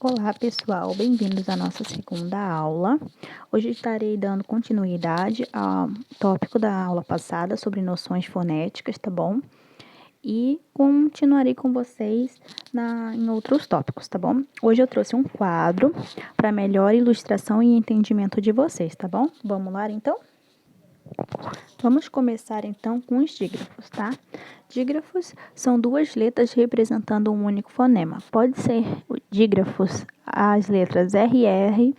Olá, pessoal, bem-vindos à nossa segunda aula. Hoje estarei dando continuidade ao tópico da aula passada sobre noções fonéticas, tá bom? E continuarei com vocês em outros tópicos, tá bom? Hoje eu trouxe um quadro para melhor ilustração e entendimento de vocês, tá bom? Vamos lá, então? Vamos começar então com os dígrafos, tá? Dígrafos são duas letras representando um único fonema. Pode ser dígrafos as letras RR,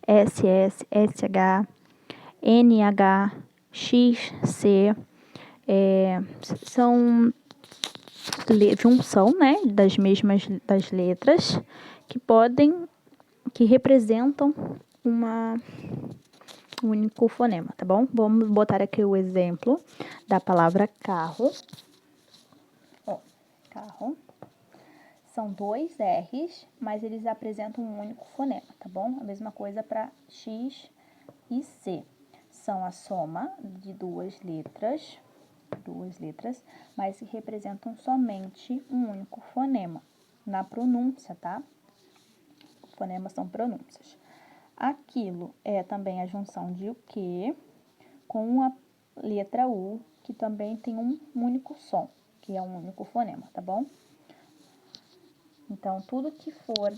SS, SH, NH, XC, são junção, né, das letras que representam um único fonema, tá bom? Vamos botar aqui o exemplo da palavra carro. Ó, carro. São dois R's, mas eles apresentam um único fonema, tá bom? A mesma coisa para X e C. São a soma de duas letras, mas que representam somente um único fonema na pronúncia, tá? Fonemas são pronúncias. Aquilo é também a junção de o que com a letra U, que também tem um único som, que é um único fonema, tá bom? Então, tudo que for,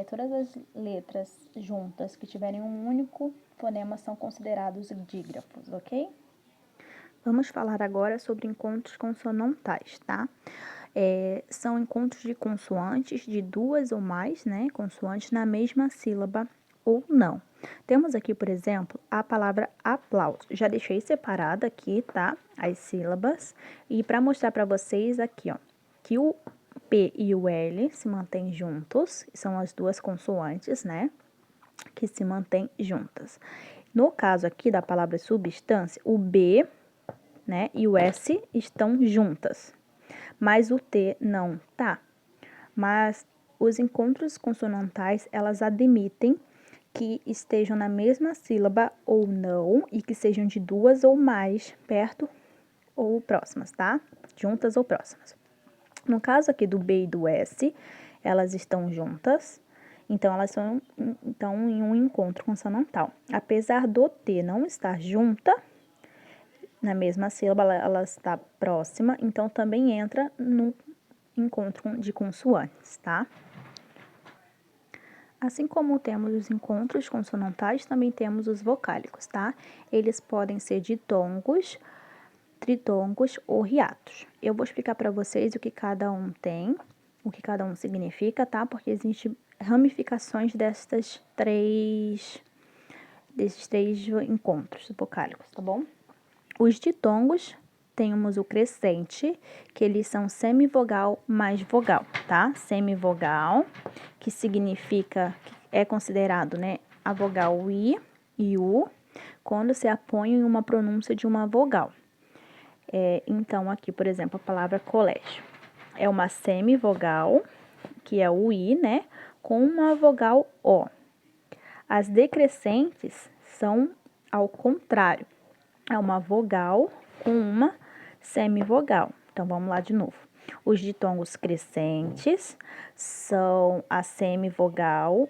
todas as letras juntas que tiverem um único fonema são considerados dígrafos, ok? Vamos falar agora sobre encontros consonantais, tá? São encontros de consoantes de duas ou mais, né, consoantes na mesma sílaba ou não. Temos aqui, por exemplo, a palavra aplauso. Já deixei separada aqui, tá? As sílabas. E para mostrar para vocês aqui, ó, que o P e o L se mantêm juntos, são as duas consoantes, né, que se mantêm juntas. No caso aqui da palavra substância, o B, né, e o S estão juntas, mas o T não tá. Mas os encontros consonantais, elas admitem que estejam na mesma sílaba ou não e que sejam de duas ou mais, perto ou próximas, tá? Juntas ou próximas. No caso aqui do B e do S, elas estão juntas, então elas são em um encontro consonantal. Apesar do T não estar junta, na mesma sílaba, ela está próxima, então também entra no encontro de consoantes, tá? Assim como temos os encontros consonantais, também temos os vocálicos, tá? Eles podem ser ditongos, tritongos ou hiatos. Eu vou explicar para vocês o que cada um tem, o que cada um significa, tá? Porque existem ramificações desses três encontros vocálicos, tá bom? Os ditongos, temos o crescente, que eles são semivogal mais vogal, tá? Semivogal, que significa, é considerado, né, a vogal I e U, quando se apoia em uma pronúncia de uma vogal. Então, aqui, por exemplo, a palavra colégio. É uma semivogal, que é o I, né, com uma vogal O. As decrescentes são ao contrário. É uma vogal com uma semivogal. Então, vamos lá de novo. Os ditongos crescentes são a semivogal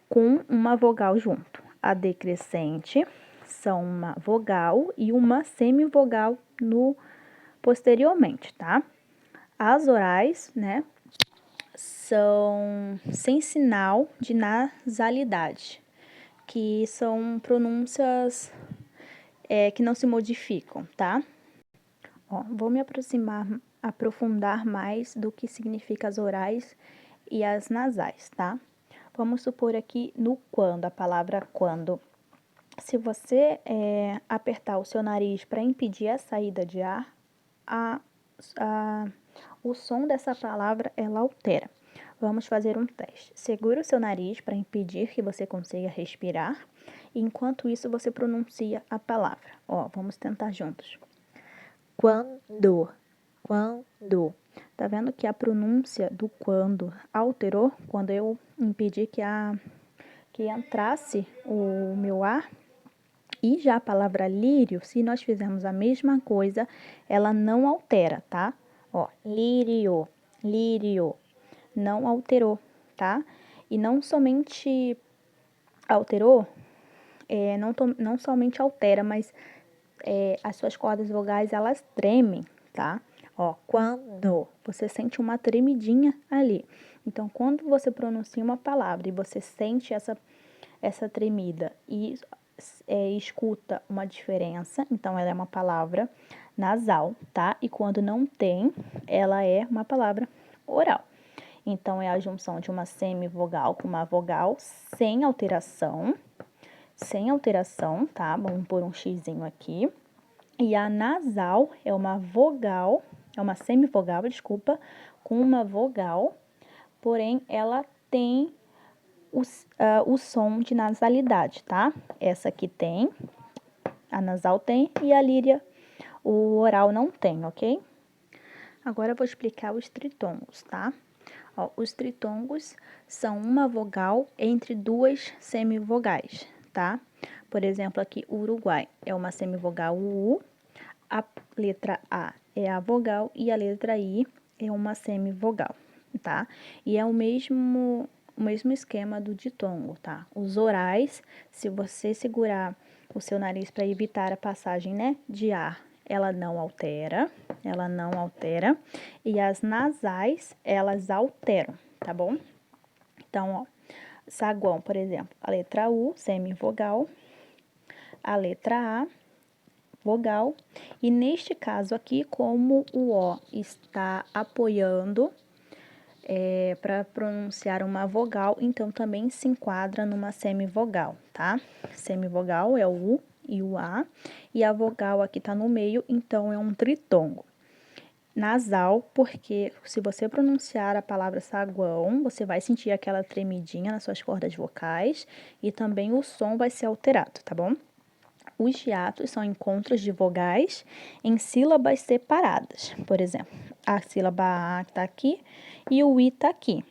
com uma vogal junto. A decrescente são uma vogal e uma semivogal posteriormente, tá? As orais, né, são sem sinal de nasalidade, que são pronúncias que não se modificam, tá? Ó, vou me aprofundar mais do que significa as orais e as nasais, tá? Vamos supor aqui no quando, a palavra quando. Se você apertar o seu nariz para impedir a saída de ar, o som dessa palavra, ela altera. Vamos fazer um teste. Segura o seu nariz para impedir que você consiga respirar. E enquanto isso, você pronuncia a palavra. Ó, vamos tentar juntos. Quando, quando. Tá vendo que a pronúncia do quando alterou quando eu impedi que entrasse o meu ar? E já a palavra lírio, se nós fizermos a mesma coisa, ela não altera, tá? Ó, lírio, lírio, não alterou, tá? E não somente alterou, não somente altera, mas as suas cordas vogais, elas tremem, tá? Ó, quando você sente uma tremidinha ali. Então, quando você pronuncia uma palavra e você sente essa tremida e escuta uma diferença, então ela é uma palavra nasal, tá? E quando não tem, ela é uma palavra oral. Então, é a junção de uma semivogal com uma vogal sem alteração, tá? Vamos pôr um xizinho aqui. E a nasal é uma vogal, é uma semivogal, desculpa, com uma vogal, porém ela tem o som de nasalidade, tá? Essa aqui tem, a nasal tem e a líria, o oral não tem, ok? Agora eu vou explicar os tritongos, tá? Ó, os tritongos são uma vogal entre duas semivogais, tá? Por exemplo, aqui, Uruguai é uma semivogal U, a letra A é a vogal e a letra I é uma semivogal, tá? E é o mesmo esquema do ditongo, tá? Os orais, se você segurar o seu nariz para evitar a passagem, né, de ar, ela não altera. E as nasais, elas alteram, tá bom? Então, ó, saguão, por exemplo, a letra U, semivogal, a letra A, vogal, e neste caso aqui, como o O está apoiando para pronunciar uma vogal, então também se enquadra numa semivogal, tá? Semivogal é o U e o A, e a vogal aqui tá no meio, então é um tritongo. Nasal, porque se você pronunciar a palavra saguão, você vai sentir aquela tremidinha nas suas cordas vocais e também o som vai ser alterado, tá bom? Os hiatos são encontros de vogais em sílabas separadas. Por exemplo, a sílaba A está aqui e o I está aqui.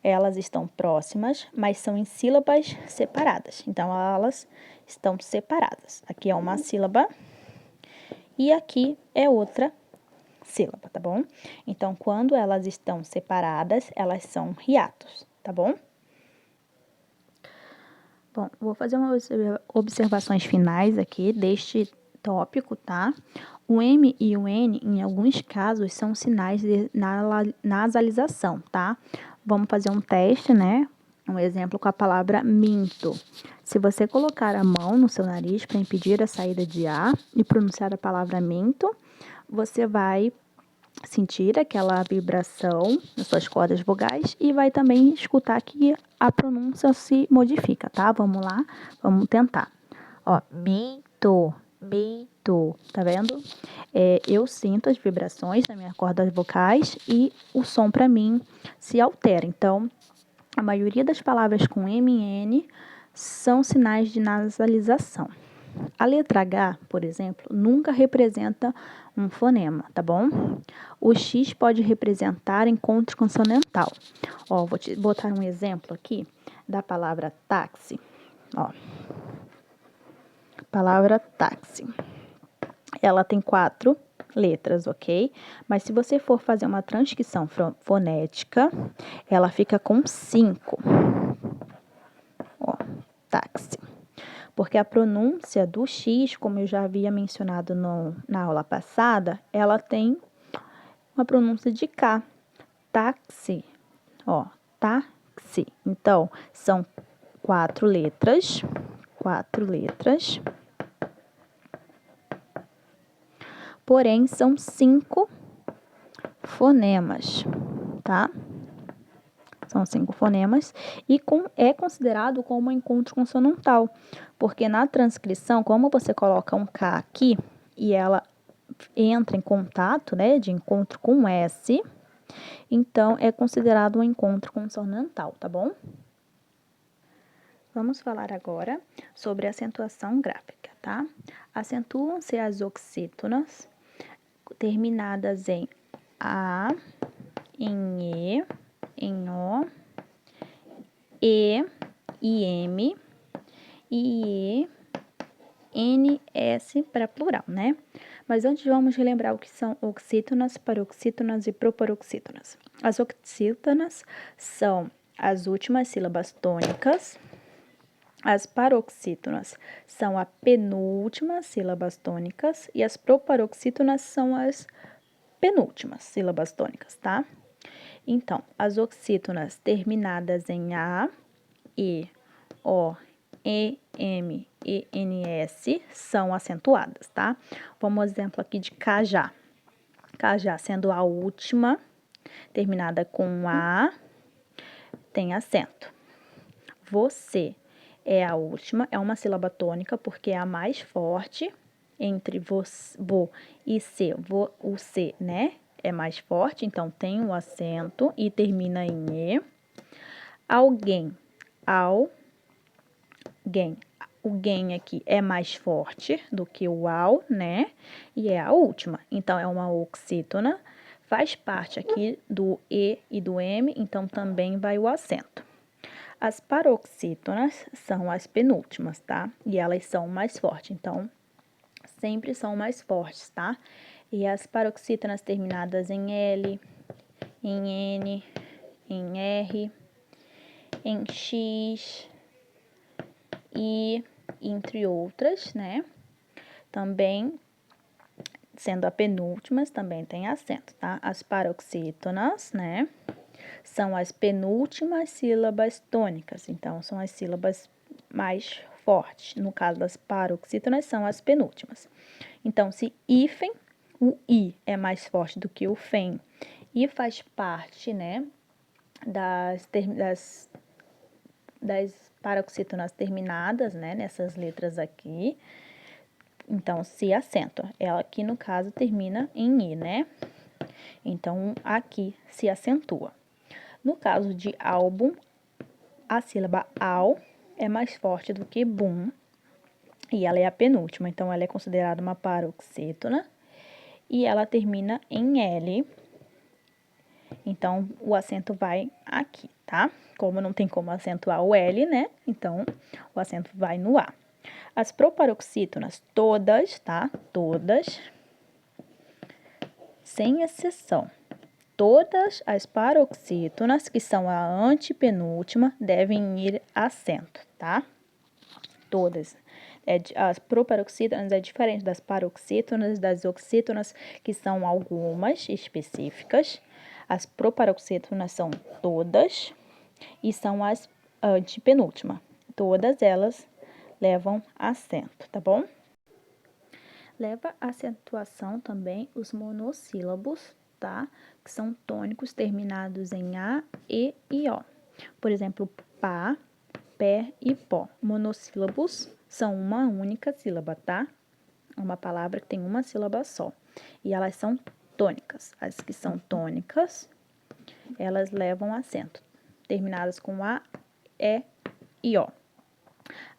Elas estão próximas, mas são em sílabas separadas. Então, elas estão separadas. Aqui é uma sílaba e aqui é outra sílaba, tá bom? Então, quando elas estão separadas, elas são hiatos, tá bom? Bom, vou fazer umas observações finais aqui deste tópico, tá? O M e o N, em alguns casos, são sinais de nasalização, tá? Vamos fazer um teste, né? Um exemplo com a palavra minto. Se você colocar a mão no seu nariz para impedir a saída de ar e pronunciar a palavra minto, você vai sentir aquela vibração nas suas cordas vogais e vai também escutar que a pronúncia se modifica, tá? Vamos lá, vamos tentar. Ó, minto, tá vendo? Eu sinto as vibrações das minhas cordas vocais e o som para mim se altera. Então, a maioria das palavras com M e N são sinais de nasalização. A letra H, por exemplo, nunca representa um fonema, tá bom? O X pode representar encontro consonantal. Ó, vou te botar um exemplo aqui da palavra táxi. Ó, palavra táxi. Ela tem 4 letras, ok? Mas se você for fazer uma transcrição fonética, ela fica com 5. Ó, táxi. Porque a pronúncia do X, como eu já havia mencionado na aula passada, ela tem uma pronúncia de K. Táxi. Ó, táxi. Então, são 4 letras. 4 letras. Porém, são 5 fonemas, tá? São 5 fonemas e é considerado como um encontro consonantal, porque na transcrição, como você coloca um K aqui e ela entra em contato, né, de encontro com um S, então é considerado um encontro consonantal, tá bom? Vamos falar agora sobre acentuação gráfica, tá? Acentuam-se as oxítonas terminadas em A, em E, em O, E, IM, IE, NS para plural, né? Mas antes vamos relembrar o que são oxítonas, paroxítonas e proparoxítonas. As oxítonas são as últimas sílabas tônicas. As paroxítonas são a penúltima sílabas tônicas e as proparoxítonas são as penúltimas sílabas tônicas, tá? Então, as oxítonas terminadas em A, E, O, E, M, E, N, S são acentuadas, tá? Vamos ao exemplo aqui de cajá. Cajá sendo a última, terminada com A, tem acento. Você é a última, é uma sílaba tônica porque é a mais forte entre vo e C. O C, né? É mais forte, então tem um acento e termina em E. Alguém, alguém. O gen aqui é mais forte do que o ao, né? E é a última. Então, é uma oxítona. Faz parte aqui do E e do M, então também vai o acento. As paroxítonas são as penúltimas, tá? E elas são mais fortes, então sempre são mais fortes, tá? E as paroxítonas terminadas em L, em N, em R, em X, I, entre outras, né? Também, sendo a penúltimas, também tem acento, tá? As paroxítonas, né? São as penúltimas sílabas tônicas, então são as sílabas mais fortes. No caso das paroxítonas, são as penúltimas. Então, se hífen, o I é mais forte do que o fen e faz parte, né, das paroxítonas terminadas, né, nessas letras aqui. Então, se acentua. Ela aqui, no caso, termina em I, né? Então, aqui se acentua. No caso de álbum, a sílaba ao é mais forte do que bum, e ela é a penúltima, então ela é considerada uma paroxítona, e ela termina em L, então o acento vai aqui, tá? Como não tem como acentuar o L, né? Então, o acento vai no A. As proparoxítonas, todas, tá? Todas, sem exceção. Todas as paroxítonas, que são a antepenúltima, devem ir acento, tá? Todas. As proparoxítonas é diferente das paroxítonas, das oxítonas, que são algumas específicas. As proparoxítonas são todas e são as antepenúltimas. Todas elas levam acento, tá bom? Leva acentuação também os monossílabos, tá? Que são tônicos terminados em A, E e O. Por exemplo, pá, pé e pó. Monossílabos são uma única sílaba, tá? Uma palavra que tem uma sílaba só. E elas são tônicas. As que são tônicas, elas levam acento, terminadas com A, E e O.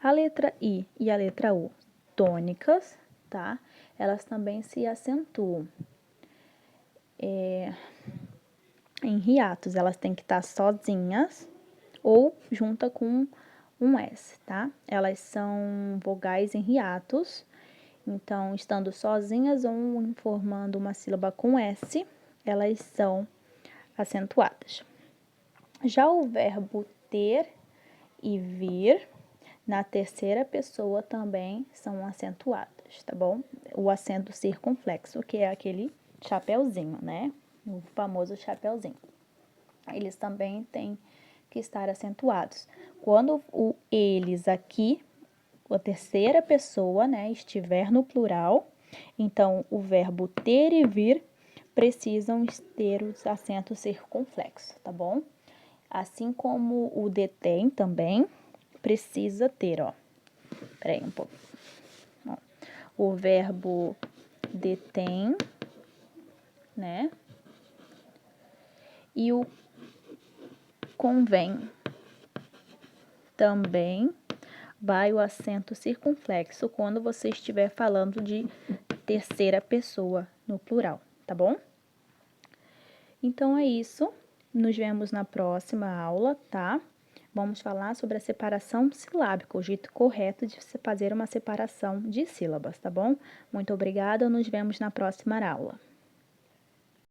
A letra I e a letra U, tônicas, tá? Elas também se acentuam. Em hiatos, elas têm que estar sozinhas ou junta com um S, tá? Elas são vogais em hiatos, então, estando sozinhas ou formando uma sílaba com S, elas são acentuadas. Já o verbo ter e vir, na terceira pessoa também são acentuadas, tá bom? O acento circunflexo, que é aquele chapeuzinho, né? O famoso chapeuzinho. Eles também têm que estar acentuados. Quando o eles aqui, a terceira pessoa, né, estiver no plural, então o verbo ter e vir precisam ter os acentos circunflexos, tá bom? Assim como o detém também precisa ter, ó. Peraí um pouco. Ó, o verbo detém, né? E o convém também vai o acento circunflexo quando você estiver falando de terceira pessoa no plural, tá bom? Então, é isso. Nos vemos na próxima aula, tá? Vamos falar sobre a separação silábica, o jeito correto de se fazer uma separação de sílabas, tá bom? Muito obrigada, nos vemos na próxima aula.